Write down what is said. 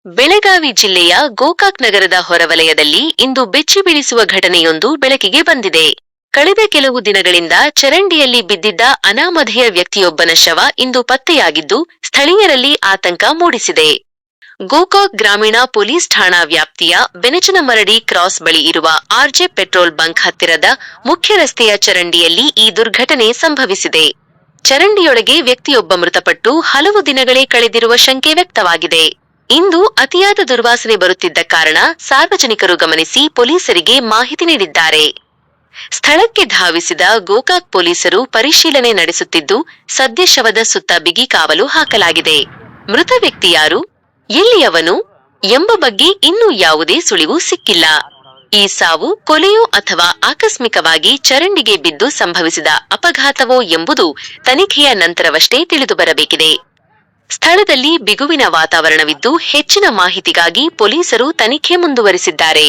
ಬೆಳಗಾವಿ ಜಿಲ್ಲೆಯ ಗೋಕಾಕ್ ನಗರದ ಹೊರವಲಯದಲ್ಲಿ ಇಂದು ಬೆಚ್ಚಿ ಬೀಳಿಸುವ ಘಟನೆಯೊಂದು ಬೆಳಕಿಗೆ ಬಂದಿದೆ. ಕಳೆದ ಕೆಲವು ದಿನಗಳಿಂದ ಚರಂಡಿಯಲ್ಲಿ ಬಿದ್ದಿದ್ದ ಅನಾಮಧೇಯ ವ್ಯಕ್ತಿಯೊಬ್ಬನ ಶವ ಇಂದು ಪತ್ತೆಯಾಗಿದ್ದು ಸ್ಥಳೀಯರಲ್ಲಿ ಆತಂಕ ಮೂಡಿಸಿದೆ. ಗೋಕಾಕ್ ಗ್ರಾಮೀಣ ಪೊಲೀಸ್ ಠಾಣಾ ವ್ಯಾಪ್ತಿಯ ಬೆನಚನಮರಡಿ ಕ್ರಾಸ್ ಬಳಿ ಇರುವ ಆರ್ಜೆ ಪೆಟ್ರೋಲ್ ಬಂಕ್ ಹತ್ತಿರದ ಮುಖ್ಯ ರಸ್ತೆಯ ಚರಂಡಿಯಲ್ಲಿ ಈ ದುರ್ಘಟನೆ ಸಂಭವಿಸಿದೆ. ಚರಂಡಿಯೊಳಗೆ ವ್ಯಕ್ತಿಯೊಬ್ಬ ಮೃತಪಟ್ಟು ಹಲವು ದಿನಗಳೇ ಕಳೆದಿರುವ ಶಂಕೆ ವ್ಯಕ್ತವಾಗಿದೆ. ಇಂದು ಅತಿಯಾದ ದುರ್ವಾಸನೆ ಬರುತ್ತಿದ್ದ ಕಾರಣ ಸಾರ್ವಜನಿಕರು ಗಮನಿಸಿ ಪೊಲೀಸರಿಗೆ ಮಾಹಿತಿ ನೀಡಿದ್ದಾರೆ. ಸ್ಥಳಕ್ಕೆ ಧಾವಿಸಿದ ಗೋಕಾಕ್ ಪೊಲೀಸರು ಪರಿಶೀಲನೆ ನಡೆಸುತ್ತಿದ್ದು ಸದ್ಯ ಶವದ ಸುತ್ತ ಬಿಗಿ ಕಾವಲು ಹಾಕಲಾಗಿದೆ. ಮೃತ ವ್ಯಕ್ತಿ ಯಾರು, ಎಲ್ಲಿಯವನು ಎಂಬ ಬಗ್ಗೆ ಇನ್ನೂ ಯಾವುದೇ ಸುಳಿವು ಸಿಕ್ಕಿಲ್ಲ. ಈ ಸಾವು ಕೊಲೆಯೋ ಅಥವಾ ಆಕಸ್ಮಿಕವಾಗಿ ಚರಂಡಿಗೆ ಬಿದ್ದು ಸಂಭವಿಸಿದ ಅಪಘಾತವೋ ಎಂಬುದು ತನಿಖೆಯ ನಂತರವಷ್ಟೇ ತಿಳಿದುಬರಬೇಕಿದೆ. ಸ್ಥಳದಲ್ಲಿ ಬಿಗುವಿನ ವಾತಾವರಣವಿದ್ದು ಹೆಚ್ಚಿನ ಮಾಹಿತಿಗಾಗಿ ಪೊಲೀಸರು ತನಿಖೆ ಮುಂದುವರಿಸಿದ್ದಾರೆ.